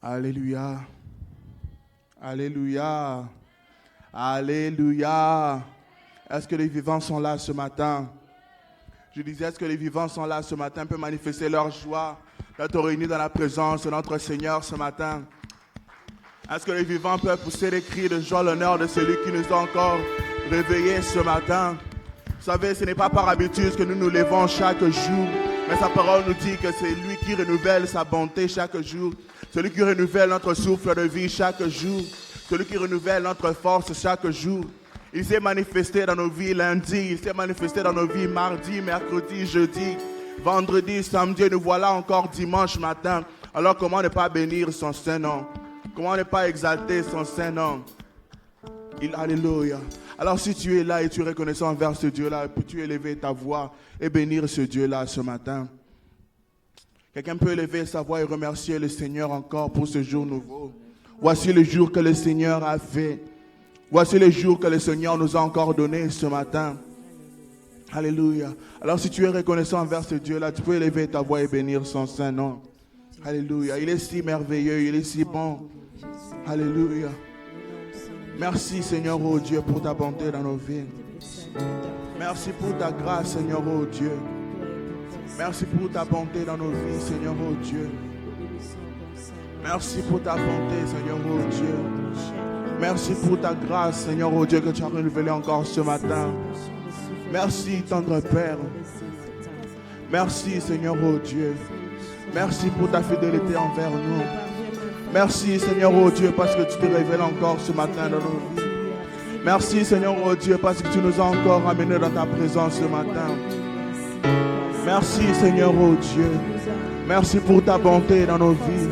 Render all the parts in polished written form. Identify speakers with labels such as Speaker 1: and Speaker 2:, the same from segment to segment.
Speaker 1: Alléluia. Alléluia. Alléluia. Est-ce que les vivants sont là ce matin? Je disais, est-ce que les vivants sont là ce matin, peuvent manifester leur joie d'être réunis dans la présence de notre Seigneur ce matin? Est-ce que les vivants peuvent pousser des cris de joie, l'honneur de celui qui nous a encore réveillés ce matin? Vous savez, ce n'est pas par habitude que nous nous levons chaque jour, mais sa parole nous dit que c'est lui qui renouvelle sa bonté chaque jour, celui qui renouvelle notre souffle de vie chaque jour, celui qui renouvelle notre force chaque jour. Il s'est manifesté dans nos vies lundi, il s'est manifesté dans nos vies mardi, mercredi, jeudi, vendredi, samedi, et nous voilà encore dimanche matin. Alors comment ne pas bénir son Saint-Nom? Comment ne pas exalter son Saint-Nom? Alléluia. Alors si tu es là et tu es reconnaissant envers ce Dieu-là, peux-tu élever ta voix et bénir ce Dieu-là ce matin? Quelqu'un peut élever sa voix et remercier le Seigneur encore pour ce jour nouveau. Voici le jour que le Seigneur a fait. Voici le jour que le Seigneur nous a encore donné ce matin. Alléluia. Alors si tu es reconnaissant envers ce Dieu-là, tu peux élever ta voix et bénir son Saint-Nom. Alléluia. Il est si merveilleux, il est si bon. Alléluia. Merci Seigneur, oh Dieu, pour ta bonté dans nos vies. Merci pour ta grâce, Seigneur, oh Dieu. Merci pour ta bonté dans nos vies, Seigneur, oh Dieu. Merci pour ta bonté, Seigneur, oh Dieu. Merci pour ta grâce, Seigneur, oh Dieu, que tu as renouvelé encore ce matin. Merci, tendre Père. Merci, Seigneur, oh Dieu. Merci pour ta fidélité envers nous. Merci, Seigneur, oh Dieu, parce que tu te révèles encore ce matin dans nos vies. Merci, Seigneur, oh Dieu, parce que tu nous as encore amenés dans ta présence ce matin. Merci, Seigneur, oh Dieu. Merci pour ta bonté dans nos vies.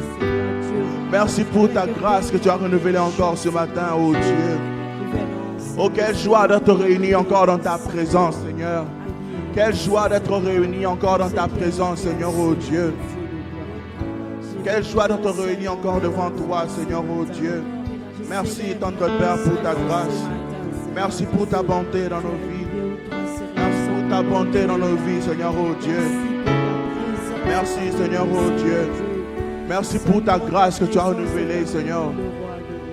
Speaker 1: Merci pour ta grâce que tu as renouvelée encore ce matin, oh Dieu. Oh, quelle joie d'être réunis encore dans ta présence, Seigneur. Quelle joie d'être réunis encore dans ta présence, Seigneur, oh Dieu. Quelle joie d'être réunis encore devant toi, Seigneur, oh Dieu. Merci, tendre Père, pour ta grâce. Merci pour ta bonté dans nos vies. Merci pour ta bonté dans nos vies, Seigneur, oh Dieu. Merci, Seigneur, oh Dieu. Merci pour ta grâce que tu as renouvelée, Seigneur.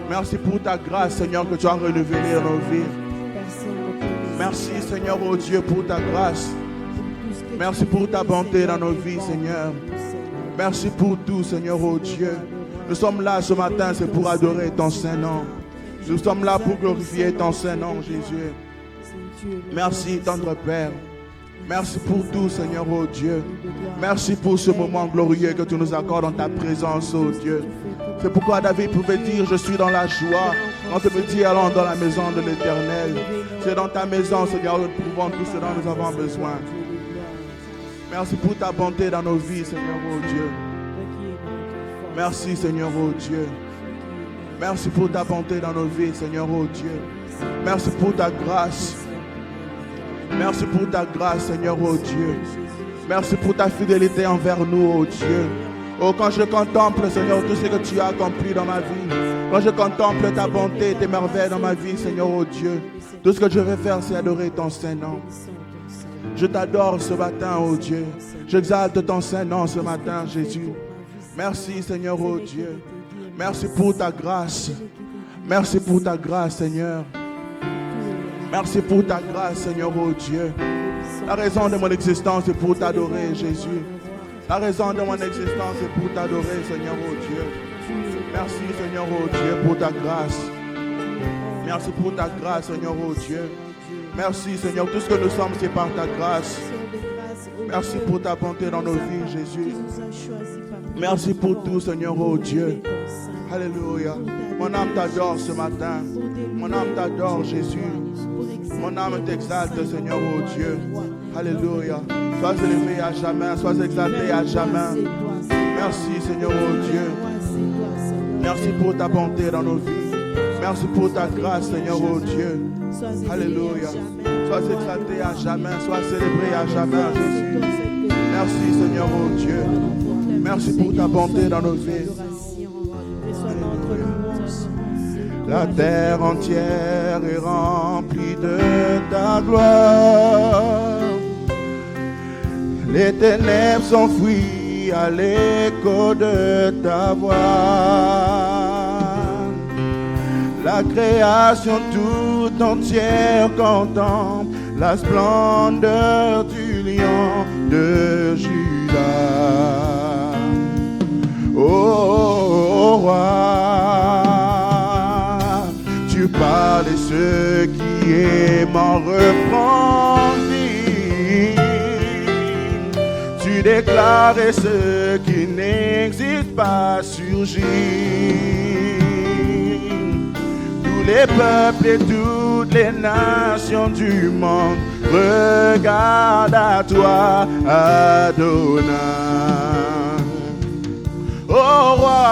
Speaker 1: Merci pour ta grâce, Seigneur, que tu as renouvelée dans nos vies. Merci, Seigneur, oh Dieu, pour ta grâce. Merci pour ta bonté dans nos vies, Seigneur. Merci pour tout, Seigneur, oh Dieu. Nous sommes là ce matin, c'est pour adorer ton Saint-Nom. Nous sommes là pour glorifier ton Saint-Nom, Jésus. Merci, tendre Père. Merci pour tout, Seigneur, oh Dieu. Merci pour ce moment glorieux que tu nous accordes dans ta présence, oh Dieu. C'est pourquoi David pouvait dire, je suis dans la joie. Quand tu me dis, allons dans la maison de l'Éternel. C'est dans ta maison, Seigneur, nous trouvons tout ce dont nous avons besoin. Merci pour ta bonté dans nos vies, Seigneur, oh Dieu. Merci, Seigneur, oh Dieu. Merci pour ta bonté dans nos vies, Seigneur, oh Dieu. Merci pour ta grâce. Merci pour ta grâce, Seigneur, oh Dieu. Merci pour ta fidélité envers nous, oh Dieu. Oh, quand je contemple, Seigneur, tout ce que tu as accompli dans ma vie. Quand je contemple ta bonté, tes merveilles dans ma vie, Seigneur, oh Dieu. Tout ce que je vais faire, c'est adorer ton Saint-Nom. Je t'adore ce matin, oh Dieu. J'exalte ton Saint-Nom ce matin, Jésus. Merci, Seigneur, oh Dieu. Merci pour ta grâce. Merci pour ta grâce, Seigneur. Merci pour ta grâce, Seigneur, oh Dieu. La raison de mon existence est pour t'adorer, Jésus. La raison de mon existence est pour t'adorer, Seigneur, oh Dieu. Merci, Seigneur, oh Dieu, pour ta grâce. Merci pour ta grâce, Seigneur, oh Dieu. Merci, Seigneur. Tout ce que nous sommes, c'est par ta grâce. Merci pour ta bonté dans nos vies, Jésus. Merci pour tout, Seigneur, oh Dieu. Alléluia. Mon âme t'adore ce matin. Mon âme t'adore, Jésus. Mon âme t'exalte, Seigneur, oh Dieu. Alléluia. Sois élevé à jamais, sois exalté à jamais. Merci, Seigneur, oh Dieu. Merci pour ta bonté dans nos vies. Merci pour ta grâce, Seigneur, oh Dieu. Alléluia. Sois exalté à jamais, sois célébré à jamais, Jésus. Merci, Seigneur, oh Dieu. Merci pour ta bonté dans nos vies. La terre entière est remplie de ta gloire. Les ténèbres s'enfuient à l'écho de ta voix. La création tout entière contemple la splendeur du lion de Juda. Oh roi, tu parles et ceux qui aiment en reprendre vie. Tu déclares et ceux qui n'existent pas surgissent. Tous les peuples et toutes les nations du monde regardent à toi, Adonai. Oh roi,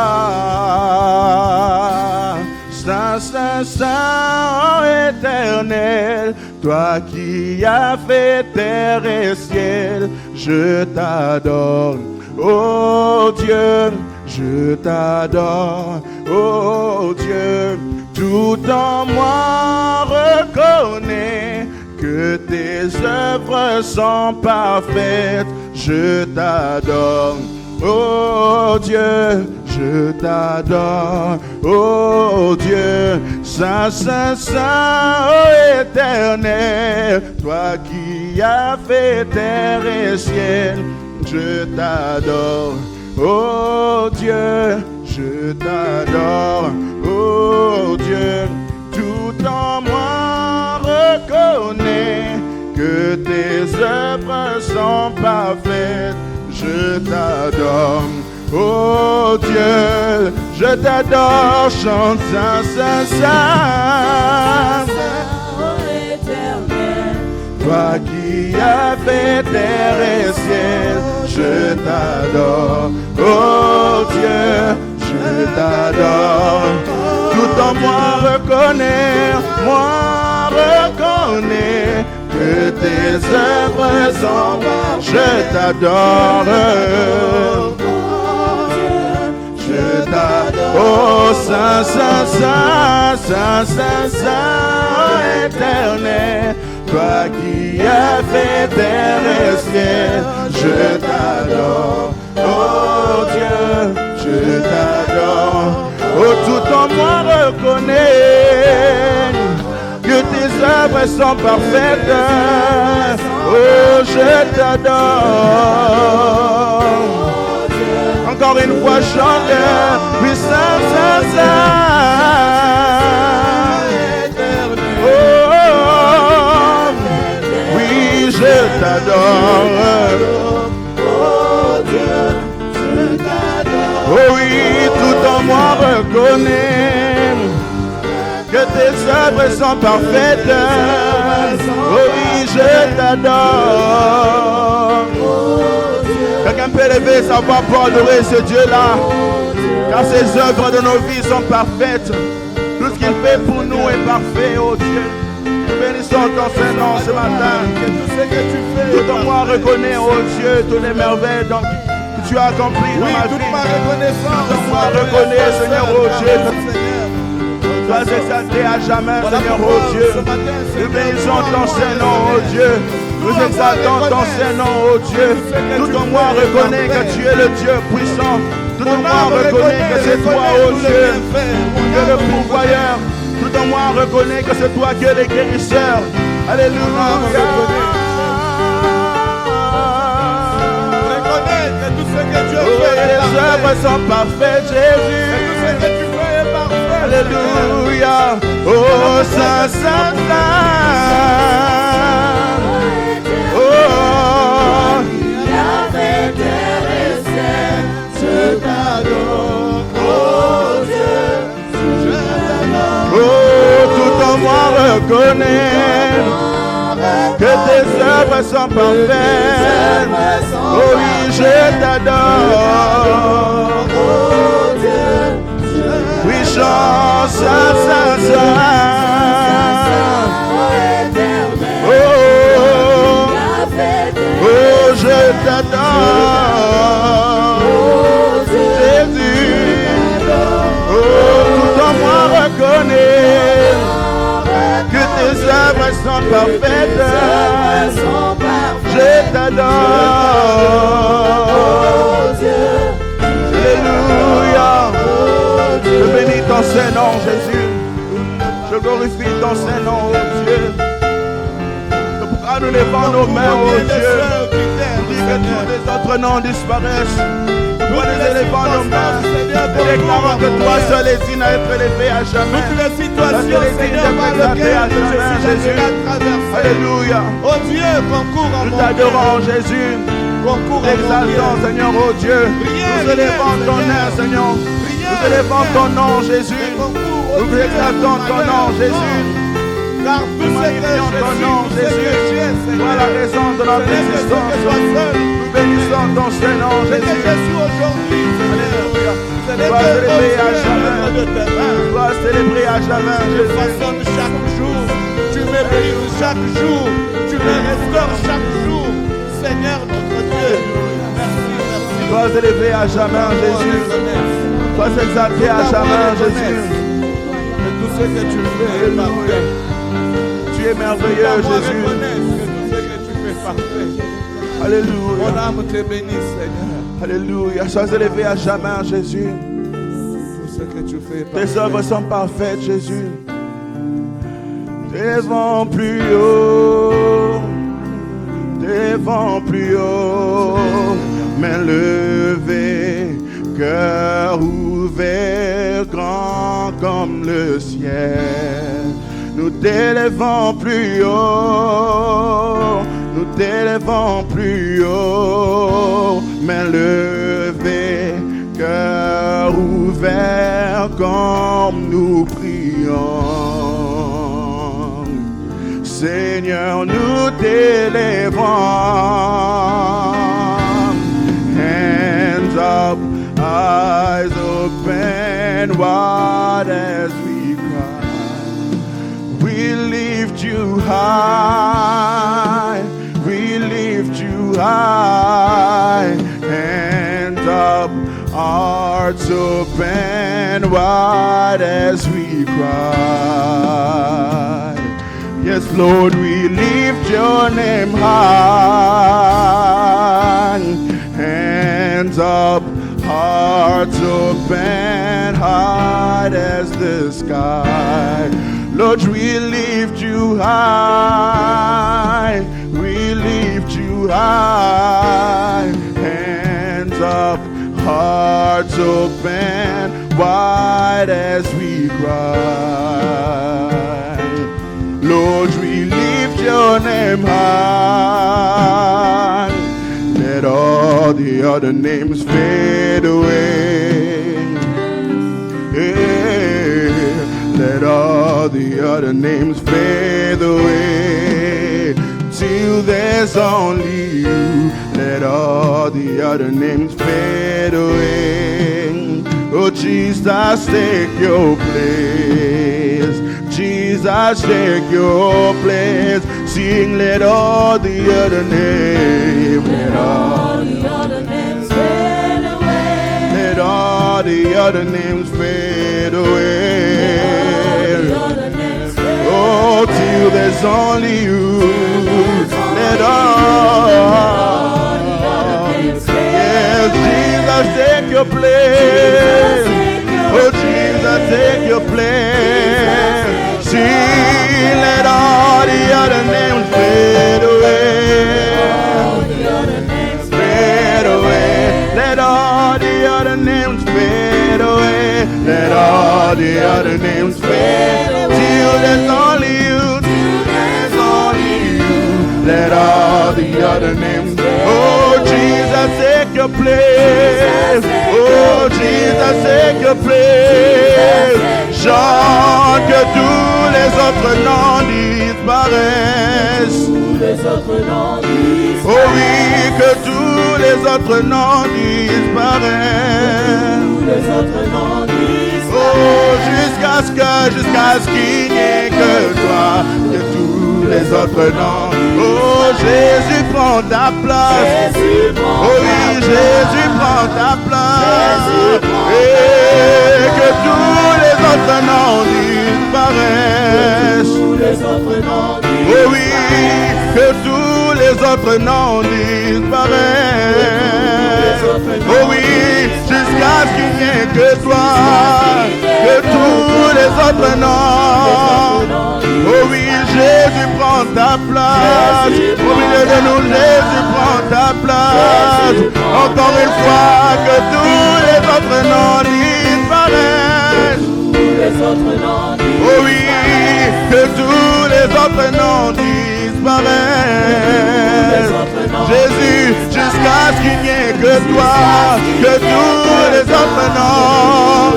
Speaker 1: saint, saint, saint, éternel, toi qui as fait terre et ciel, je t'adore. Oh Dieu, je t'adore. Oh Dieu, tout en moi reconnaît que tes œuvres sont parfaites. Je t'adore. Oh Dieu, je t'adore. Oh Dieu, saint, saint, saint, oh éternel, toi qui as fait terre et ciel, je t'adore. Oh Dieu, je t'adore. Oh Dieu, tout en moi reconnaît que tes œuvres sont parfaites. Je t'adore, oh Dieu, je t'adore, chante saint, saint, saint, oh éternel, toi qui as fait terre et ciel, je t'adore, oh Dieu, je t'adore, tout en moi reconnaît, que tes œuvres sont parfaites. Je t'adore, je t'adore. Oh saint, saint, saint, saint, saint, saint, éternel, toi qui as fait terre et ciel, je t'adore. Oh Dieu, je t'adore. Oh tout en moi reconnaît que tes œuvres sont parfaites. Oh, je t'adore. Encore une fois, chante. Oui, saint, saint, saint. Oh, oui, je t'adore. Oh oui, tout en moi reconnaît que tes œuvres sont parfaites. Oh oui, je t'adore. Quelqu'un peut lever sa voix pour adorer ce Dieu-là, car ses œuvres de nos vies sont parfaites. Tout ce qu'il fait pour nous est parfait, oh Dieu. Nous bénissons ton Saint-Nom ce matin. Tout en moi reconnaît, oh Dieu, toutes les merveilles que tu as accomplies dans ma vie. Tout en moi reconnaît, Seigneur, oh Dieu. Sois exalté à jamais, Seigneur, oh Dieu. Nous bénissons ton Saint-Nom, oh Dieu. Nous exaltons ton Saint-Nom, oh Dieu. Tout en moi reconnaît que tu es le Dieu puissant. Tout en moi reconnaît que c'est toi, oh Dieu, qui es le pourvoyeur. Tout en moi reconnaît que c'est toi qui es le guérisseur. Alléluia. œuvres sont parfaites, Jésus.
Speaker 2: Et tout ce que tu fais est parfait.
Speaker 1: Alléluia. Oh, Saint, Saint, Saint. Oh, tout en moi reconnaît que tes œuvres sont parfaites. Oh oui, je t'adore. Oui, chante, Saint, Saint, Saint. Oh, oh, je t'adore. Jésus. Oh, tout en moi reconnaît que tes œuvres sont parfaites. Je t'adore. Alléluia. Je bénis ton Saint-Nom, Jésus. Je glorifie ton Saint-Nom, oh Dieu. C'est pourquoi nous levons nos mains, oh Dieu. Dis que tous les autres noms disparaissent. Nous les élevons nos mains. Et déclarons que toi seul est digne à être élevé à jamais.
Speaker 2: Toutes les situations, Seigneur, par lesquelles je suis jamais à traverser.
Speaker 1: Alléluia.
Speaker 2: Oh Dieu, concours en
Speaker 1: Nous
Speaker 2: mon
Speaker 1: t'adorons, Jésus.
Speaker 2: Concours en mon
Speaker 1: Exaltons, Seigneur, oh Dieu. Nous élevons ton nom, Seigneur. Nous élevons ton nom, Jésus. Nous exaltons ton nom, Jésus.
Speaker 2: Car tout ce que je
Speaker 1: ton nom,
Speaker 2: suis, tout ce que tu es,
Speaker 1: Toi
Speaker 2: Seigneur,
Speaker 1: la raison de notre
Speaker 2: ce n'est que
Speaker 1: existence.
Speaker 2: toi seul.
Speaker 1: Nous bénissons ton Saint-Nom,
Speaker 2: Ce que
Speaker 1: Jésus.
Speaker 2: je suis aujourd'hui, Seigneur, ce n'est
Speaker 1: Sois
Speaker 2: que
Speaker 1: célébré à
Speaker 2: l'œuvre
Speaker 1: jamais.
Speaker 2: de tes mains.
Speaker 1: Sois célébré à jamais,
Speaker 2: Tu
Speaker 1: Jésus.
Speaker 2: façonnes chaque jour, tu me brises chaque jour, tu me restaures chaque jour, Seigneur notre Dieu. Merci, merci.
Speaker 1: Sois élevé à jamais, Jésus. Sois exalté à jamais, Jésus.
Speaker 2: Et tout ce que tu fais est parfait.
Speaker 1: Tu es merveilleux, Jésus.
Speaker 2: Que tout ce que tu fais est parfait. Mon
Speaker 1: Alléluia.
Speaker 2: âme te bénit, Seigneur.
Speaker 1: Alléluia. Sois élevé à jamais, Jésus.
Speaker 2: Tout ce que tu fais est parfait.
Speaker 1: Tes œuvres sont parfaites, Jésus. Tes vents plus haut, tes vents plus haut, main levée, cœur ouvert, grand comme le ciel. Nous t'élevons plus haut, nous t'élevons plus haut, main levée, cœur ouvert, comme nous prions. Seigneur, nous t'élevons. Hands up, eyes open wide as we cry. We lift you high, we lift you high. Hands up, hearts open wide as we cry. Yes, Lord, we lift your name high. Hands up, hearts open, high as the sky. Lord, we lift you high. We lift you high. Hands up, hearts open, wide as we cry. Lord, we lift your name high. Let all the other names fade away. Yeah. Let all the other names fade away. Till there's only you. Let all the other names fade away. Oh, Jesus, take your place. Jesus, take your place. Sing, let all the other names, let all the other names fade away. Let all the other names fade away. Oh, till there's only you. Let all the other names fade away. Yes, Jesus, take your place. Oh, Jesus, take your place. See, let all the other names fade away. Fade away. Let all the other names Let all the other names. Oh, Jesus, take your place. Oh, Jesus, take your place. Chante que tous les autres noms disparaissent. Oh oui, que tous les autres noms disparaissent. Oh, jusqu'à ce qu'il n'y ait que toi, que tous les autres noms. Oh, Jésus prend ta place. Oh oui, Jésus prend ta place. Et que tous les autres noms disparaissent. Oh oui, que tous les autres noms disparaissent. Oh oui, jusqu'à ce qu'il n'y ait que toi, que tous les autres noms. Oh oui, Jésus prend ta place. Au milieu de nous, Jésus prend ta place. Encore une fois, que tous les autres noms disparaissent. Oh oui, que tous les autres noms disparaissent. Jésus, jusqu'à ce qu'il n'y ait que toi, que tous les autres noms.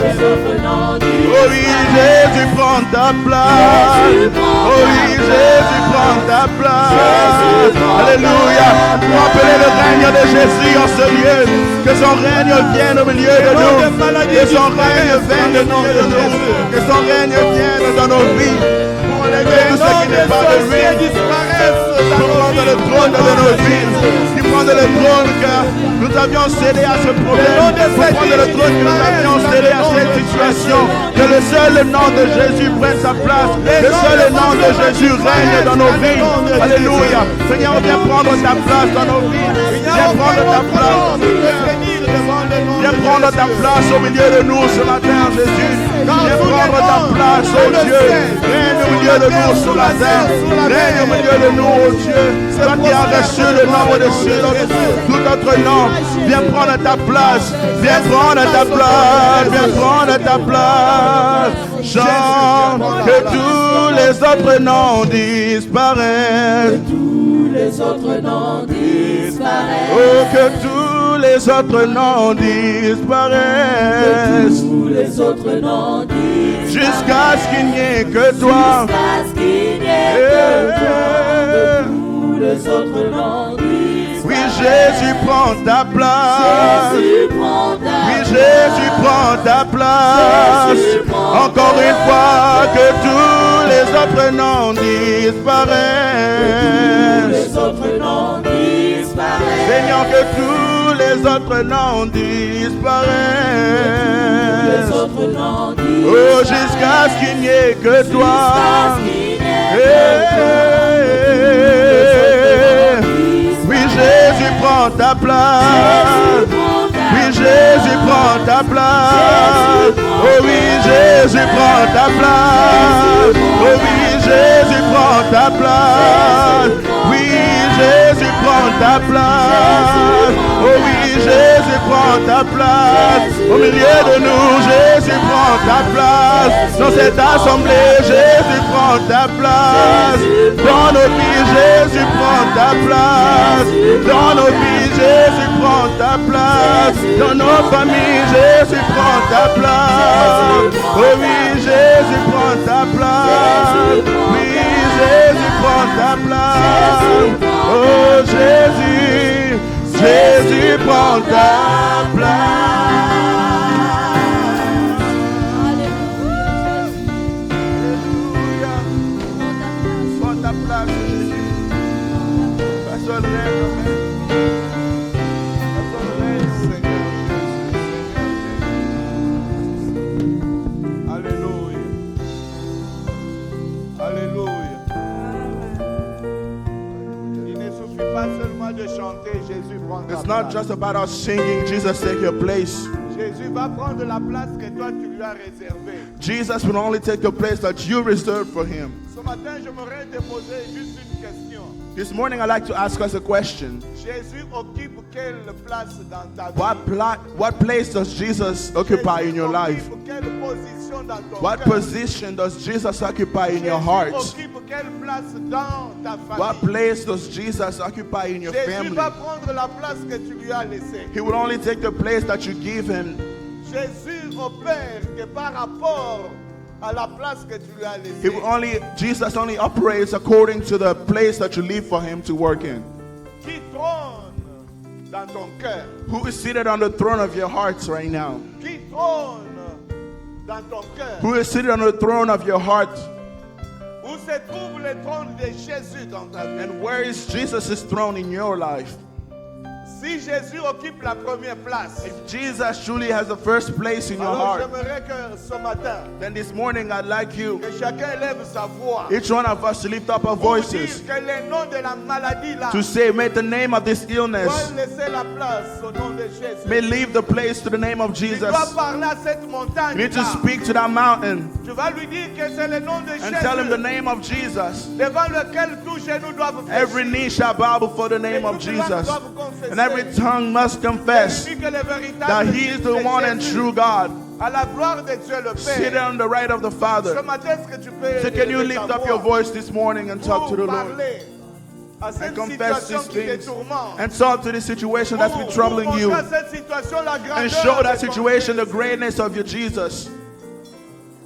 Speaker 1: Oh oui, Jésus prend ta place. Oh oui, Jésus prend ta place. Alléluia. Pour appeler le règne de Jésus en ce lieu. Que son règne vienne au milieu de nous. Que son règne vienne au milieu de nous. Que son règne vienne dans nos vies. Pour enlever tout ce qui n'est pas de lui. Pour prendre le trône de nos vies. Pour prendre le trône car nous avions cédé à ce problème. Pour prendre le trône que nous avions cédé à cette situation. Que le seul nom de Jésus prenne sa place. Le seul nom de Jésus règne dans nos vies. Alléluia. Seigneur, viens prendre ta place dans nos vies. Viens prendre ta place. Viens prendre ta place au milieu de nous ce matin, Jésus. Viens prendre ta place, oh Dieu. Règne au milieu de nous ce matin. Règne au milieu de nous, oh Dieu. Toi qui as reçu le nom au-dessus de tout autre nom. Viens prendre ta place. Viens prendre ta place. Viens prendre ta place. Chante que tous les autres noms disparaissent. Oh, que tous les autres noms disparaissent. Jusqu'à ce qu'il n'y ait que toi. Oui, Jésus prend ta place. Oui, Jésus prend ta place. Encore une fois, que tous les autres noms disparaissent. Seigneur, que tous les autres noms disparaissent. Oh, jusqu'à ce qu'il n'y ait que toi. Oui, Jésus prend ta place. Oui, Jésus prend ta place. Oh oui, Jésus prend ta place. Oh oui, Jésus prend ta place. Oui, Jésus prend ta place. Oh oui, Jésus prend ta place. Au milieu de nous, Jésus prend ta place. Dans cette assemblée, Jésus prend ta place. Dans nos vies, Jésus prend ta place. Dans nos vies, Jésus prend ta place. Dans nos familles, Jésus prend ta place. Oh oui, Jésus prend ta place. Oui, Jésus prend ta place. Oh Jésus, Jésus prend ta place. Alléluia. Prends ta place, Jésus. Personne règne, personne règne, Seigneur Jésus. Alléluia. Alléluia. Il ne suffit pas seulement de chanter, Jésus prend ta place. It's not just about us singing, Jesus take your place. Jésus va prendre la place que toi tu lui as réservée. Jesus will only take the place that you reserved for him. Ce matin, j'aimerais te poser juste une question. This morning, I'd like to ask us a question. Jésus occupe quelle place dans ta vie? What place does Jesus occupy in your life? Quelle
Speaker 2: position dans ton
Speaker 1: What
Speaker 2: cœur?
Speaker 1: position does Jesus occupy in your
Speaker 2: Jésus
Speaker 1: heart?
Speaker 2: occupe quelle place dans ta
Speaker 1: What
Speaker 2: famille?
Speaker 1: place does Jesus occupy in your
Speaker 2: Jésus
Speaker 1: family?
Speaker 2: va prendre la place que tu lui as laissée.
Speaker 1: He will only take the place that you give him.
Speaker 2: Jésus opère que par rapport à la place que tu lui as laissée.
Speaker 1: Jesus only operates according to the place that you leave for him to work in.
Speaker 2: Qui trône dans ton cœur?
Speaker 1: Who is seated on the throne of your hearts right now?
Speaker 2: Qui trône dans ton cœur?
Speaker 1: Who is seated on the throne of your heart?
Speaker 2: Où se trouve le trône de Jésus dans ta vie?
Speaker 1: And where is Jesus' throne in your life?
Speaker 2: Si Jésus occupe la première place,
Speaker 1: If Jesus truly has the first place in your
Speaker 2: alors
Speaker 1: heart,
Speaker 2: j'aimerais que ce matin,
Speaker 1: then this morning I'd like you,
Speaker 2: que chacun lève sa voix
Speaker 1: each one of us, to lift up our
Speaker 2: pour
Speaker 1: voices
Speaker 2: dire que le nom de la maladie là
Speaker 1: to say, may the name of this
Speaker 2: doit
Speaker 1: illness
Speaker 2: laisser la place au nom de Jésus.
Speaker 1: may leave the place to the name of
Speaker 2: Tu
Speaker 1: Jesus.
Speaker 2: dois parler à cette
Speaker 1: You
Speaker 2: montagne
Speaker 1: need to
Speaker 2: là.
Speaker 1: speak to that mountain
Speaker 2: Tu vas lui dire que c'est le nom de
Speaker 1: and tell him the
Speaker 2: Jésus
Speaker 1: name of Jesus.
Speaker 2: devant lequel tous genoux doivent
Speaker 1: Every
Speaker 2: fléchir.
Speaker 1: knee shall bow before the name of Jesus, and every tongue must confess
Speaker 2: Celui que le véritable
Speaker 1: that he is the
Speaker 2: Dieu,
Speaker 1: one and
Speaker 2: Jésus,
Speaker 1: true God,
Speaker 2: à la gloire de Dieu le
Speaker 1: seated
Speaker 2: Père.
Speaker 1: on the right of the
Speaker 2: Ce
Speaker 1: Father.
Speaker 2: matin, est-ce que tu peux
Speaker 1: So can you
Speaker 2: élever
Speaker 1: lift
Speaker 2: ta
Speaker 1: up your
Speaker 2: voix
Speaker 1: voice this morning and talk to
Speaker 2: pour
Speaker 1: the Lord
Speaker 2: parler à cette
Speaker 1: and confess
Speaker 2: situation
Speaker 1: these
Speaker 2: qui te
Speaker 1: things
Speaker 2: tourmente?
Speaker 1: and talk to this situation that's been troubling
Speaker 2: Pour
Speaker 1: you
Speaker 2: montrer à cette situation la
Speaker 1: and
Speaker 2: grandeur
Speaker 1: show that
Speaker 2: de ton
Speaker 1: situation the
Speaker 2: Jésus.
Speaker 1: greatness of your Jesus?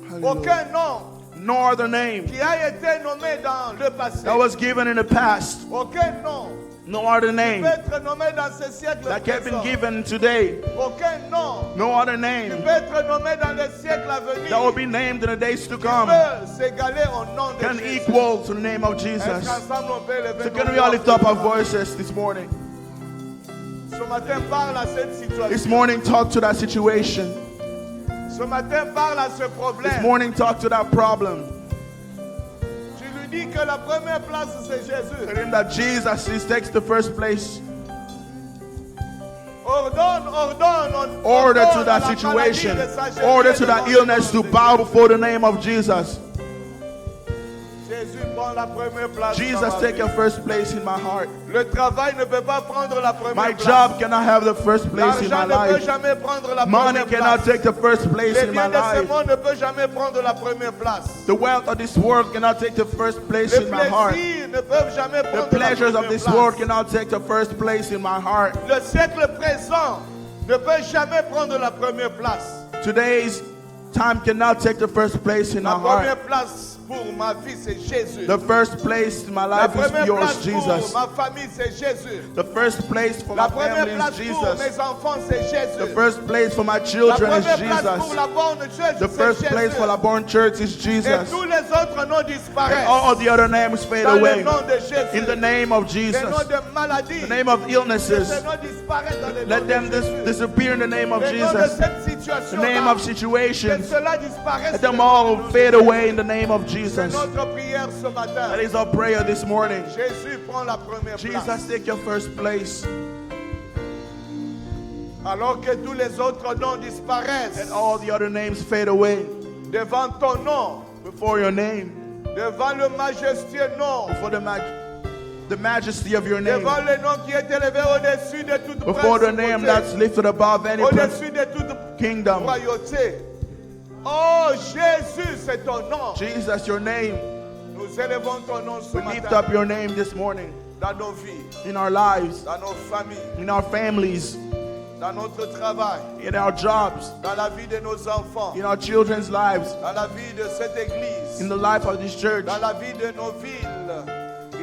Speaker 1: Hallelujah.
Speaker 2: Aucun nom
Speaker 1: No other name
Speaker 2: qui a été nommé dans le passé,
Speaker 1: that was given in the past,
Speaker 2: aucun nom
Speaker 1: no other
Speaker 2: peut
Speaker 1: name
Speaker 2: être nommé dans ce siècle
Speaker 1: that can be
Speaker 2: présent,
Speaker 1: given today,
Speaker 2: aucun nom
Speaker 1: no other
Speaker 2: qui
Speaker 1: name
Speaker 2: peut être nommé dans les siècles à venir
Speaker 1: that will be named in the days to
Speaker 2: qui
Speaker 1: come
Speaker 2: peut s'égaler au nom de
Speaker 1: can
Speaker 2: Jésus.
Speaker 1: equal to the name of
Speaker 2: Est-ce
Speaker 1: Jesus.
Speaker 2: qu'ensemble on peut lever
Speaker 1: So
Speaker 2: nos
Speaker 1: can we all
Speaker 2: voix
Speaker 1: lift up
Speaker 2: pour
Speaker 1: our
Speaker 2: cela?
Speaker 1: voices this morning?
Speaker 2: Ce matin, parle à cette situation.
Speaker 1: This morning, talk to that situation.
Speaker 2: Ce matin, parle à ce
Speaker 1: This
Speaker 2: problème.
Speaker 1: morning, talk to that problem.
Speaker 2: Tu lui dis que la première place, c'est Jésus.
Speaker 1: Tell him that Jesus takes the first place.
Speaker 2: Ordonne
Speaker 1: Order
Speaker 2: ordonne
Speaker 1: to
Speaker 2: à
Speaker 1: that
Speaker 2: la
Speaker 1: situation.
Speaker 2: maladie de s'agenouiller
Speaker 1: Order to that
Speaker 2: devant
Speaker 1: illness
Speaker 2: le
Speaker 1: to
Speaker 2: nom de
Speaker 1: bow
Speaker 2: Jésus.
Speaker 1: before the name of Jesus.
Speaker 2: Jésus prend la première place. dans
Speaker 1: Jesus,
Speaker 2: ma
Speaker 1: take
Speaker 2: vie.
Speaker 1: your first place in my heart.
Speaker 2: Le travail ne peut pas prendre la première
Speaker 1: My
Speaker 2: place.
Speaker 1: job cannot have the first place in my
Speaker 2: L'argent ne peut
Speaker 1: life.
Speaker 2: jamais prendre la
Speaker 1: Money
Speaker 2: première
Speaker 1: cannot
Speaker 2: place.
Speaker 1: take the first place
Speaker 2: Les
Speaker 1: in my
Speaker 2: biens de ce
Speaker 1: life.
Speaker 2: monde ne peut jamais prendre la première place.
Speaker 1: The wealth of this world cannot take the first place
Speaker 2: Les
Speaker 1: in my heart.
Speaker 2: plaisirs ne peuvent jamais
Speaker 1: The
Speaker 2: prendre la
Speaker 1: pleasures of
Speaker 2: première
Speaker 1: this
Speaker 2: place.
Speaker 1: world cannot take the first place in my heart.
Speaker 2: Le siècle présent ne peut jamais prendre la première place.
Speaker 1: Today's time cannot take the first place in my
Speaker 2: La première
Speaker 1: heart.
Speaker 2: place pour ma vie, c'est Jésus.
Speaker 1: The first place in my
Speaker 2: La
Speaker 1: life
Speaker 2: première
Speaker 1: is yours,
Speaker 2: place
Speaker 1: Jesus.
Speaker 2: pour ma famille, c'est Jésus.
Speaker 1: The first place for
Speaker 2: La
Speaker 1: my
Speaker 2: première
Speaker 1: family
Speaker 2: place
Speaker 1: is
Speaker 2: pour
Speaker 1: Jesus.
Speaker 2: mes enfants, c'est Jésus.
Speaker 1: The first place for my
Speaker 2: La
Speaker 1: children is
Speaker 2: première place pour
Speaker 1: Jesus.
Speaker 2: la bonne church,
Speaker 1: The
Speaker 2: c'est
Speaker 1: first place
Speaker 2: Jésus.
Speaker 1: for the born church is
Speaker 2: Et
Speaker 1: Jesus.
Speaker 2: tous les autres noms
Speaker 1: And
Speaker 2: disparaissent.
Speaker 1: all the other names fade
Speaker 2: Dans le
Speaker 1: away.
Speaker 2: nom de Jésus.
Speaker 1: In the name of
Speaker 2: Les
Speaker 1: Jesus.
Speaker 2: noms de maladies.
Speaker 1: The name of
Speaker 2: Que
Speaker 1: illnesses.
Speaker 2: ces noms disparaissent dans le nom
Speaker 1: Let
Speaker 2: de
Speaker 1: them
Speaker 2: Jésus.
Speaker 1: disappear in the name of
Speaker 2: Les noms de
Speaker 1: Jesus.
Speaker 2: cette
Speaker 1: The
Speaker 2: situation
Speaker 1: name of
Speaker 2: que
Speaker 1: situations.
Speaker 2: cela disparaisse.
Speaker 1: Let them
Speaker 2: dans le
Speaker 1: all
Speaker 2: nom de
Speaker 1: fade
Speaker 2: Jésus.
Speaker 1: away in the name of
Speaker 2: C'est
Speaker 1: Jesus.
Speaker 2: notre prière ce matin.
Speaker 1: That is our prayer this morning.
Speaker 2: Jésus prend la première
Speaker 1: Jesus,
Speaker 2: place.
Speaker 1: take your first place.
Speaker 2: Alors que tous les autres noms disparaissent
Speaker 1: And all the other names fade away
Speaker 2: devant ton nom,
Speaker 1: before your name.
Speaker 2: devant le majestueux nom,
Speaker 1: Before the majesty of your name.
Speaker 2: devant le nom qui est élevé au-dessus de toute
Speaker 1: Before the name that's
Speaker 2: principauté,
Speaker 1: lifted above any
Speaker 2: au-dessus de toute
Speaker 1: kingdom.
Speaker 2: royauté. Oh Jésus, c'est ton nom.
Speaker 1: Jesus, your name.
Speaker 2: Nous élevons ton nom ce
Speaker 1: We lift
Speaker 2: matin
Speaker 1: up your name this morning
Speaker 2: dans nos vies,
Speaker 1: in our lives,
Speaker 2: dans nos familles,
Speaker 1: in our families,
Speaker 2: dans notre travail,
Speaker 1: in our jobs,
Speaker 2: dans la vie de nos enfants,
Speaker 1: in our children's lives,
Speaker 2: dans la vie de cette église,
Speaker 1: in the life of this church,
Speaker 2: dans la vie de nos villes.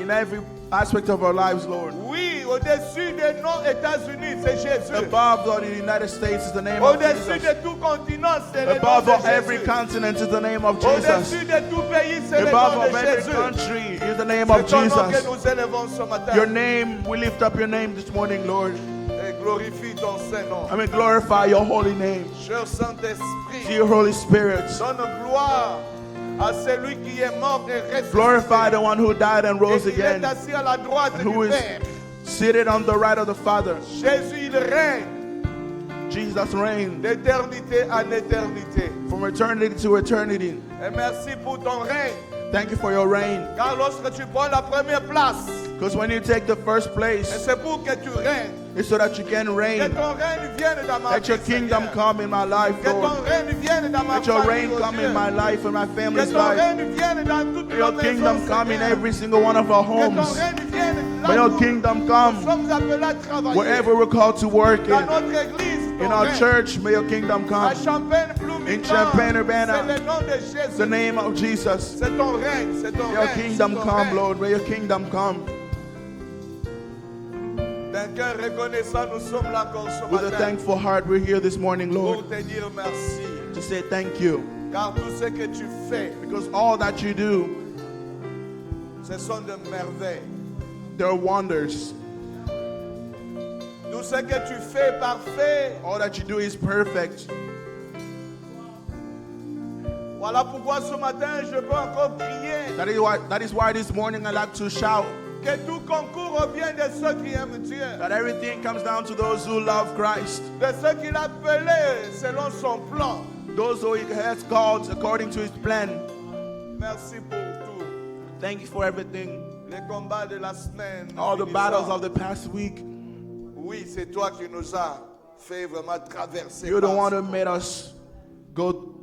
Speaker 1: in every aspect of our lives, Lord.
Speaker 2: Oui, au-dessus des noms États-Unis, c'est Jésus.
Speaker 1: Above all, the United States is the name of
Speaker 2: Au-dessus
Speaker 1: Jesus.
Speaker 2: de tout continent, c'est le nom
Speaker 1: Above
Speaker 2: de
Speaker 1: all, every
Speaker 2: Jésus.
Speaker 1: continent is the name of Jesus.
Speaker 2: Au-dessus de tout pays, c'est le
Speaker 1: Above
Speaker 2: nom
Speaker 1: all,
Speaker 2: de
Speaker 1: every
Speaker 2: Jésus.
Speaker 1: country is the name
Speaker 2: C'est
Speaker 1: of
Speaker 2: ton nom que
Speaker 1: Jesus.
Speaker 2: nous élevons ce matin.
Speaker 1: Your name, we lift up your name this morning, Lord.
Speaker 2: Et glorifie ton Saint-Nom.
Speaker 1: I mean, glorify your holy name.
Speaker 2: Cher Saint-Esprit,
Speaker 1: Dear Holy Spirit,
Speaker 2: donne gloire à celui qui est mort et ressuscité.
Speaker 1: glorify the one who died and
Speaker 2: Et
Speaker 1: rose
Speaker 2: qui est
Speaker 1: again,
Speaker 2: assis à la droite
Speaker 1: and
Speaker 2: du
Speaker 1: who is
Speaker 2: Père.
Speaker 1: seated on the right of the Father.
Speaker 2: Jésus, il règne
Speaker 1: Jesus reigns
Speaker 2: d'éternité en éternité.
Speaker 1: from eternity to eternity.
Speaker 2: Et merci pour ton règne.
Speaker 1: Thank you for your reign.
Speaker 2: Car lorsque tu prends la première place,
Speaker 1: Because when you take the first
Speaker 2: Et
Speaker 1: place,
Speaker 2: c'est pour que tu règnes.
Speaker 1: it's so that you can
Speaker 2: Que
Speaker 1: reign.
Speaker 2: ton règne vienne dans ma
Speaker 1: Let your
Speaker 2: vie,
Speaker 1: kingdom
Speaker 2: Seigneur.
Speaker 1: come in my life,
Speaker 2: Que ton
Speaker 1: Lord.
Speaker 2: règne vienne dans ma
Speaker 1: Let your
Speaker 2: famille,
Speaker 1: reign
Speaker 2: oh
Speaker 1: come
Speaker 2: Dieu.
Speaker 1: in my life and my
Speaker 2: Que
Speaker 1: family's
Speaker 2: ton
Speaker 1: life.
Speaker 2: règne vienne dans toutes
Speaker 1: May
Speaker 2: nos
Speaker 1: your
Speaker 2: maisons,
Speaker 1: kingdom come in
Speaker 2: Seigneur.
Speaker 1: every single one of our
Speaker 2: Que ton
Speaker 1: homes.
Speaker 2: règne vienne là
Speaker 1: May
Speaker 2: où
Speaker 1: your
Speaker 2: nous
Speaker 1: kingdom come
Speaker 2: sommes appelés à travailler.
Speaker 1: wherever we're called to work
Speaker 2: Dans
Speaker 1: in.
Speaker 2: notre église, ton
Speaker 1: In our
Speaker 2: règne.
Speaker 1: church, may your kingdom
Speaker 2: À
Speaker 1: come.
Speaker 2: Champagne, Bloomington,
Speaker 1: In Champaign-Urbana.
Speaker 2: c'est le nom de Jésus.
Speaker 1: The name of Jesus.
Speaker 2: C'est ton règne, c'est ton
Speaker 1: May your
Speaker 2: règne.
Speaker 1: kingdom
Speaker 2: c'est ton
Speaker 1: come,
Speaker 2: règne.
Speaker 1: Lord. May your kingdom come.
Speaker 2: D'un cœur reconnaissant, nous sommes là encore ce
Speaker 1: With a
Speaker 2: matin
Speaker 1: thankful heart, we're here this morning,
Speaker 2: pour
Speaker 1: Lord,
Speaker 2: te dire merci.
Speaker 1: to say thank you.
Speaker 2: Car tout ce que tu fais,
Speaker 1: Because all that you do,
Speaker 2: ce sont des merveilles.
Speaker 1: they're wonders.
Speaker 2: Tout ce que tu fais parfait.
Speaker 1: All that you do is perfect.
Speaker 2: Voilà pourquoi ce matin, je peux encore crier
Speaker 1: That is why this morning I like to shout
Speaker 2: que tout concours revient de ceux qui aiment Dieu,
Speaker 1: that everything comes down to those who love Christ,
Speaker 2: de ceux qu'il a appelés selon son plan.
Speaker 1: those who He has called according to His plan.
Speaker 2: Merci pour tout.
Speaker 1: Thank you for everything.
Speaker 2: Les combats de la semaine.
Speaker 1: All the
Speaker 2: finissant.
Speaker 1: battles of the past week.
Speaker 2: Oui, c'est toi qui nous as fait vraiment traverser.
Speaker 1: You're the
Speaker 2: par
Speaker 1: one
Speaker 2: ce
Speaker 1: who made us go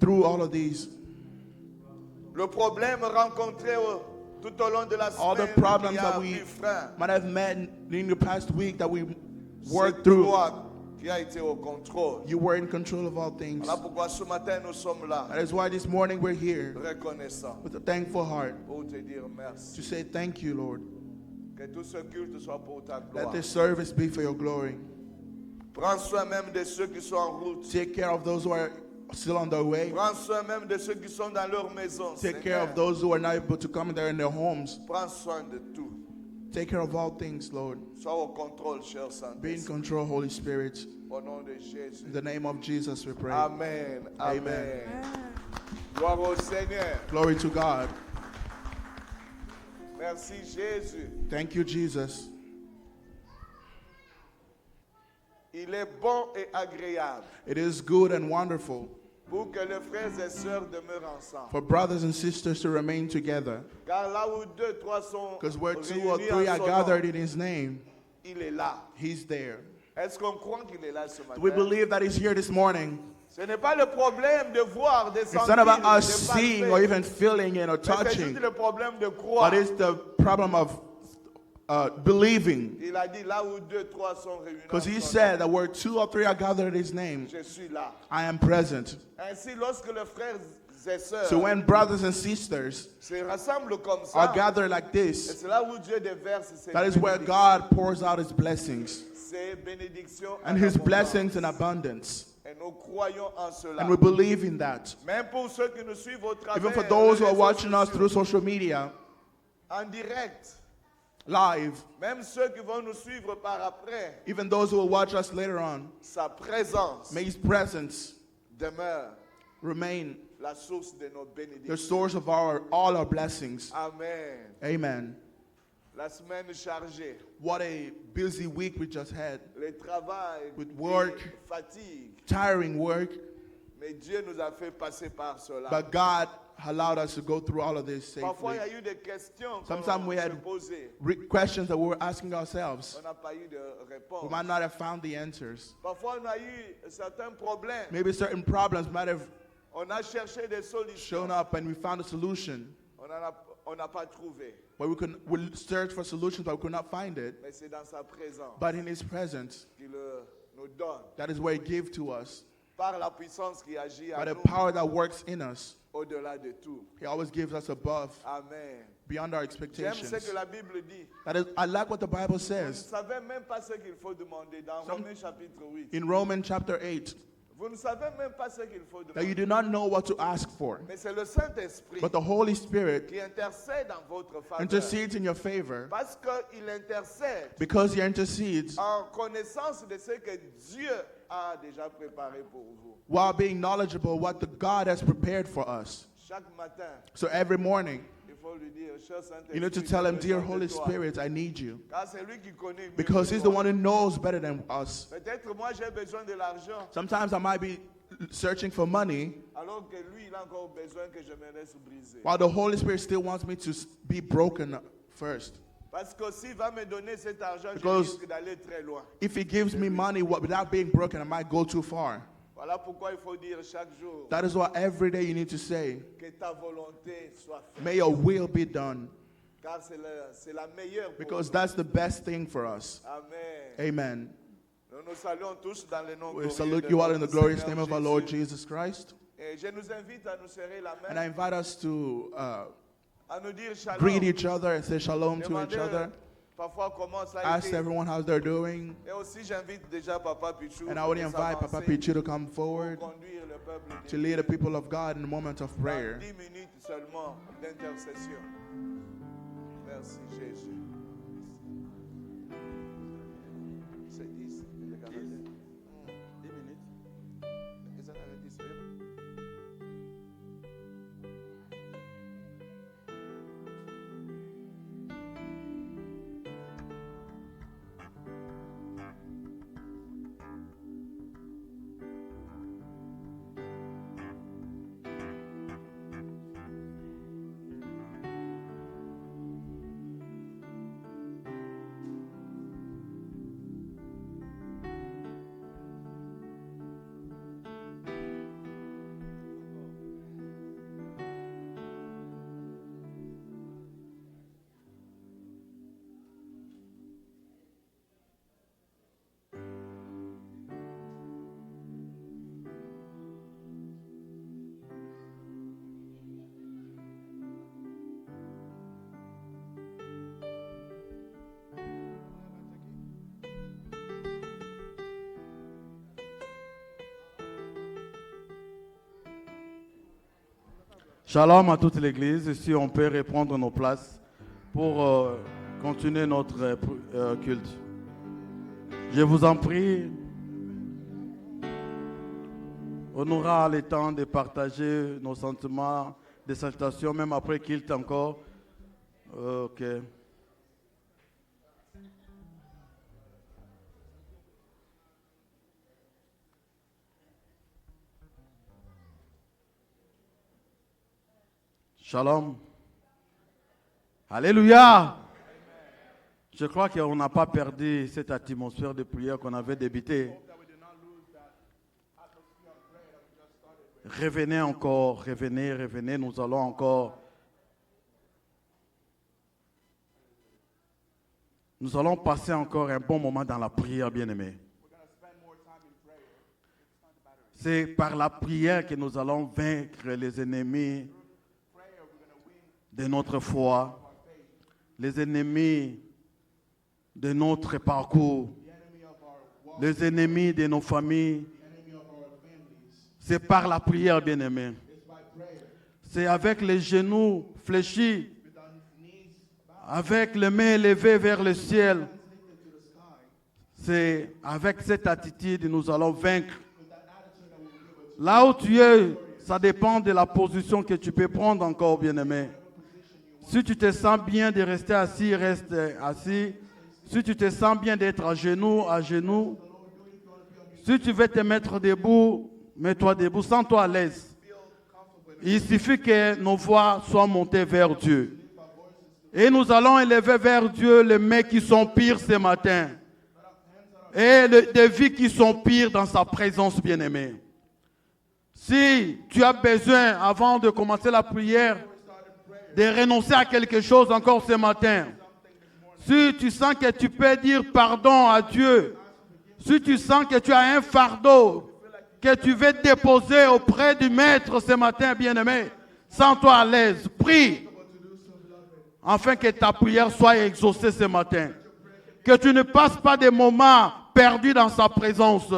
Speaker 1: through all of these.
Speaker 2: Le problème rencontré tout au long de la
Speaker 1: All the
Speaker 2: semaine
Speaker 1: problems
Speaker 2: qui a
Speaker 1: that we
Speaker 2: pris fin,
Speaker 1: might have met in the past week that we
Speaker 2: c'est
Speaker 1: worked through.
Speaker 2: toi qui a été au contrôle.
Speaker 1: You were in control of all things.
Speaker 2: Voilà pourquoi ce matin nous sommes là,
Speaker 1: That is why this morning we're here
Speaker 2: reconnaissants,
Speaker 1: with a thankful heart
Speaker 2: pour te dire merci.
Speaker 1: to say thank you, Lord.
Speaker 2: Que tout ce culte soit pour ta
Speaker 1: Let
Speaker 2: gloire.
Speaker 1: this service be for your glory.
Speaker 2: Prends soin même de ceux qui sont en route.
Speaker 1: Take care of those who are still on their way.
Speaker 2: Prends soin même de ceux qui sont dans leur maison.
Speaker 1: Take care
Speaker 2: Seigneur.
Speaker 1: of those who are not able to come there in their homes.
Speaker 2: Prends soin de tout.
Speaker 1: Take care of all things, Lord.
Speaker 2: Sois au contrôle, cher
Speaker 1: Be in
Speaker 2: Saint-Esprit.
Speaker 1: control, Holy Spirit.
Speaker 2: Au nom de Jésus.
Speaker 1: In the name of Jesus we pray.
Speaker 2: Amen. Amen.
Speaker 1: Amen.
Speaker 2: Gloire au Seigneur.
Speaker 1: Glory to God.
Speaker 2: Merci Jésus.
Speaker 1: Thank you, Jesus.
Speaker 2: Il est bon et agréable
Speaker 1: It is good and wonderful
Speaker 2: pour que les frères et sœurs demeurent ensemble.
Speaker 1: for brothers and sisters to remain together.
Speaker 2: Car là où deux, trois sont
Speaker 1: Because where two or
Speaker 2: réunis
Speaker 1: three
Speaker 2: en
Speaker 1: are
Speaker 2: son
Speaker 1: gathered
Speaker 2: nom,
Speaker 1: in His name,
Speaker 2: il est là.
Speaker 1: He's there.
Speaker 2: Est-ce qu'on croit qu'il est là ce matin?
Speaker 1: Do we believe that He's here this morning?
Speaker 2: Ce n'est pas le problème de voir, de
Speaker 1: It's
Speaker 2: sentir,
Speaker 1: not about
Speaker 2: de
Speaker 1: us seeing or
Speaker 2: palper.
Speaker 1: even feeling it or
Speaker 2: Mais c'est
Speaker 1: touching,
Speaker 2: juste le problème de croire.
Speaker 1: but it's the problem of believing.
Speaker 2: Il a dit là où deux, trois sont réunis.
Speaker 1: Because
Speaker 2: en
Speaker 1: He
Speaker 2: son
Speaker 1: said that where two or three are gathered in His name,
Speaker 2: nom, je suis là.
Speaker 1: I am present.
Speaker 2: Ainsi, lorsque les frères et sœurs
Speaker 1: So when brothers and sisters
Speaker 2: se rassemblent comme ça,
Speaker 1: are gathered like
Speaker 2: et
Speaker 1: this,
Speaker 2: c'est là où Dieu déverse ses
Speaker 1: that is where
Speaker 2: bénédictions.
Speaker 1: God pours out His blessings
Speaker 2: Ses bénédictions
Speaker 1: and
Speaker 2: en
Speaker 1: His
Speaker 2: abondance.
Speaker 1: blessings in abundance.
Speaker 2: Et nous croyons en cela.
Speaker 1: And we believe in that.
Speaker 2: Même pour ceux qui nous suivent au travers
Speaker 1: Even for those who
Speaker 2: des
Speaker 1: are
Speaker 2: réseaux
Speaker 1: watching us
Speaker 2: sociaux,
Speaker 1: through social media,
Speaker 2: en direct,
Speaker 1: live,
Speaker 2: même ceux qui vont nous suivre par après,
Speaker 1: even those who will watch us later on,
Speaker 2: sa présence
Speaker 1: may His presence
Speaker 2: demeure
Speaker 1: remain
Speaker 2: la source de nos
Speaker 1: the
Speaker 2: bénédictions.
Speaker 1: source of all our blessings.
Speaker 2: Amen.
Speaker 1: Amen.
Speaker 2: La semaine chargée,
Speaker 1: What a busy week we just had.
Speaker 2: le travail,
Speaker 1: With work.
Speaker 2: fatigue,
Speaker 1: Tiring work,
Speaker 2: mais Dieu nous a fait passer par cela.
Speaker 1: but God allowed us to go through all of this
Speaker 2: Parfois, il
Speaker 1: safely.
Speaker 2: y a eu des questions
Speaker 1: Sometimes we
Speaker 2: qu'on
Speaker 1: had
Speaker 2: se posait.
Speaker 1: Questions that we were asking ourselves.
Speaker 2: On n'a pas eu de
Speaker 1: We
Speaker 2: réponse.
Speaker 1: might not have found the answers.
Speaker 2: Parfois, on a eu certains problèmes.
Speaker 1: Maybe certain problems might have
Speaker 2: On a cherché des solutions.
Speaker 1: shown up and we found a solution.
Speaker 2: On n'a pas trouvé.
Speaker 1: But we searched for solutions, but we could not find it.
Speaker 2: Mais c'est dans sa présence
Speaker 1: But in His presence,
Speaker 2: qu'il nous donne.
Speaker 1: that is where He gave to us.
Speaker 2: Par la puissance qui agit à
Speaker 1: By the
Speaker 2: nous,
Speaker 1: power that works in us,
Speaker 2: au-delà de tout.
Speaker 1: He always gives us above,
Speaker 2: Amen.
Speaker 1: beyond our
Speaker 2: J'aime ce
Speaker 1: expectations.
Speaker 2: que la Bible dit.
Speaker 1: That is, I like what the Bible
Speaker 2: Vous ne
Speaker 1: says
Speaker 2: savez même pas ce qu'il faut demander dans Romains chapitre 8.
Speaker 1: in Romans chapter 8,
Speaker 2: Vous ne savez même pas ce qu'il faut
Speaker 1: that you
Speaker 2: demander.
Speaker 1: do not know what to ask for.
Speaker 2: Mais c'est le Saint-Esprit
Speaker 1: But the Holy Spirit
Speaker 2: qui intercède en votre faveur.
Speaker 1: intercedes in your favor
Speaker 2: Parce qu'il intercède
Speaker 1: because He intercedes
Speaker 2: en connaissance de ce que Dieu a déjà préparé pour vous.
Speaker 1: while being knowledgeable what the God has prepared for us.
Speaker 2: Chaque matin,
Speaker 1: So every morning,
Speaker 2: il faut lui dire, cher Saint-Esprit,
Speaker 1: you need to
Speaker 2: j'ai
Speaker 1: tell Him,
Speaker 2: besoin
Speaker 1: Dear
Speaker 2: de
Speaker 1: Holy
Speaker 2: toi.
Speaker 1: Spirit, I need you.
Speaker 2: Car c'est lui qui connaît mieux
Speaker 1: Because
Speaker 2: que
Speaker 1: He's the
Speaker 2: moi.
Speaker 1: one who knows better than us.
Speaker 2: Peut-être moi j'ai besoin de l'argent,
Speaker 1: Sometimes I might be searching for money,
Speaker 2: alors que lui il a encore besoin que je me laisse briser.
Speaker 1: while the Holy Spirit still wants me to be broken first.
Speaker 2: Parce que s'il va me donner cet argent,
Speaker 1: Because
Speaker 2: je risque d'aller très loin.
Speaker 1: if he gives me money without being broken, I might go too far.
Speaker 2: Voilà pourquoi il faut dire chaque jour
Speaker 1: That is why every day you need to say,
Speaker 2: que ta volonté soit faite.
Speaker 1: may your will be done.
Speaker 2: Car c'est la meilleure pour
Speaker 1: Because
Speaker 2: nous.
Speaker 1: that's the best thing for us.
Speaker 2: Amen.
Speaker 1: Amen.
Speaker 2: Nous nous saluons tous dans le nom
Speaker 1: We
Speaker 2: glorieux
Speaker 1: salute
Speaker 2: de
Speaker 1: you all in
Speaker 2: notre
Speaker 1: the glorious
Speaker 2: Seigneur
Speaker 1: name of our
Speaker 2: Jésus.
Speaker 1: Lord Jesus Christ.
Speaker 2: Et je nous invite à nous serrer la
Speaker 1: And I
Speaker 2: main,
Speaker 1: invite us to
Speaker 2: à nous dire shalom.
Speaker 1: greet each other and say shalom to each
Speaker 2: Demander
Speaker 1: other.
Speaker 2: parfois comment ça a
Speaker 1: Ask
Speaker 2: été.
Speaker 1: everyone how they're doing.
Speaker 2: Et aussi j'invite déjà Papa Pichou
Speaker 1: And I would
Speaker 2: pour
Speaker 1: invite Papa
Speaker 2: s'avancer,
Speaker 1: Pichu to come
Speaker 2: pour
Speaker 1: forward
Speaker 2: conduire le peuple de
Speaker 1: to
Speaker 2: Dieu
Speaker 1: lead the people of God in a moment of
Speaker 2: dans
Speaker 1: prayer.
Speaker 2: 10 minutes seulement d'intercession. Merci Jésus. C'est 10. 10 minutes. Ils en avaient 10.
Speaker 3: Shalom à toute l'église. Ici, on peut reprendre nos places pour continuer notre culte. Je vous en prie, on aura le temps de partager nos sentiments de salutation, même après culte encore. Ok. Shalom. Alléluia. Je crois qu'on n'a pas perdu cette atmosphère de prière qu'on avait débutée. Revenez encore, revenez, nous allons encore. Nous allons passer encore un bon moment dans la prière, bien-aimés. C'est par la prière que nous allons vaincre les ennemis de notre foi, les ennemis de notre parcours, les ennemis de nos familles. C'est par la prière, bien-aimés. C'est avec les genoux fléchis, avec les mains élevées vers le ciel. C'est avec cette attitude que nous allons vaincre. Là où tu es, ça dépend de la position que tu peux prendre encore, bien-aimé. Si tu te sens bien de rester assis, reste assis. Si tu te sens bien d'être à genoux, à genoux. Si tu veux te mettre debout, mets-toi debout, sens-toi à l'aise. Il suffit que nos voix soient montées vers Dieu. Et nous allons élever vers Dieu les mains qui sont pires ce matin. Et des vies qui sont pires dans sa présence, bien-aimée. Si tu as besoin, avant de commencer la prière, de renoncer à quelque chose encore ce matin. Si tu sens que tu peux dire pardon à Dieu, si tu sens que tu as un fardeau que tu veux déposer auprès du Maître ce matin, bien-aimé, sens-toi à l'aise, prie, afin que ta prière soit exaucée ce matin. Que tu ne passes pas des moments perdus dans sa présence.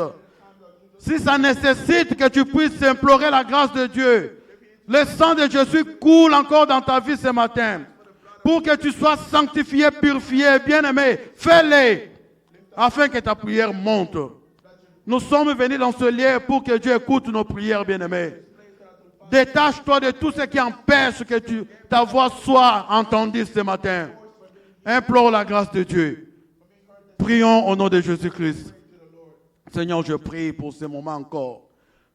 Speaker 3: Si ça nécessite que tu puisses implorer la grâce de Dieu, le sang de Jésus coule encore dans ta vie ce matin. Pour que tu sois sanctifié, purifié, bien-aimé, fais-le afin que ta prière monte. Nous sommes venus dans ce lieu pour que Dieu écoute nos prières, bien-aimés. Détache-toi de tout ce qui empêche que ta voix soit entendue ce matin. Implore la grâce de Dieu. Prions au nom de Jésus-Christ. Seigneur, je prie pour ce moment encore.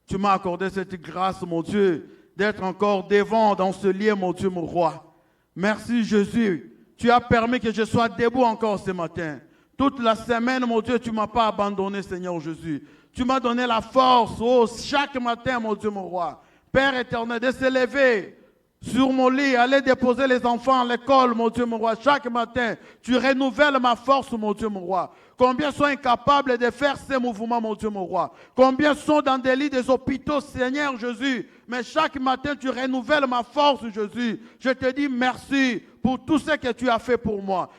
Speaker 3: Tu m'as accordé cette grâce, mon Dieu, d'être encore devant dans ce lieu, mon Dieu, mon roi. Merci, Jésus, tu as permis que je sois debout encore ce matin. Toute la semaine, mon Dieu, tu ne m'as pas abandonné, Seigneur Jésus. Tu m'as donné la force, oh, chaque matin, mon Dieu, mon roi. Père éternel, de se lever sur mon lit, aller déposer les enfants à l'école, mon Dieu, mon roi. Chaque matin, tu renouvelles ma force, mon Dieu, mon roi. Combien sont incapables de faire ces mouvements, mon Dieu, mon roi. Combien sont dans des lits des hôpitaux, Seigneur Jésus. Mais chaque matin, tu renouvelles ma force, Jésus. Je te dis merci pour tout ce que tu as fait pour moi.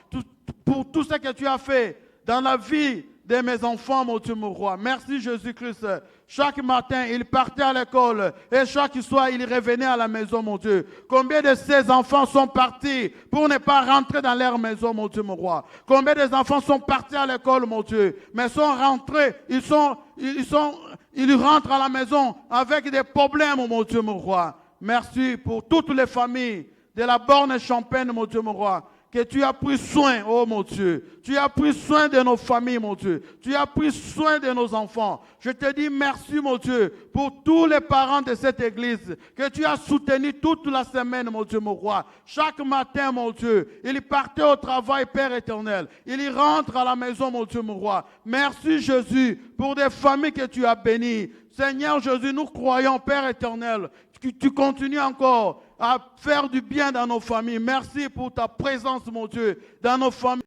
Speaker 3: Pour tout ce que tu as fait dans la vie de mes enfants, mon Dieu, mon roi. Merci Jésus-Christ. Chaque matin, il partait à l'école et chaque soir, il revenait à la maison, mon Dieu. Combien de ces enfants sont partis pour ne pas rentrer dans leur maison, mon Dieu, mon roi? Combien d'enfants sont partis à l'école, mon Dieu, mais sont rentrés, ils rentrent à la maison avec des problèmes, mon Dieu, mon roi. Merci pour toutes les familles de la borne champagne, mon Dieu, mon roi. Que tu as pris soin, oh mon Dieu. Tu as pris soin de nos familles, mon Dieu. Tu as pris soin de nos enfants. Je te dis merci, mon Dieu, pour tous les parents de cette église que tu as soutenu toute la semaine, mon Dieu, mon roi. Chaque matin, mon Dieu, ils partaient au travail, Père éternel. Ils rentrent à la maison, mon Dieu, mon roi. Merci, Jésus, pour des familles que tu as bénies. Seigneur Jésus, nous croyons, Père éternel, que tu continues encore à faire du bien dans nos familles. Merci pour ta présence, mon Dieu, dans nos familles.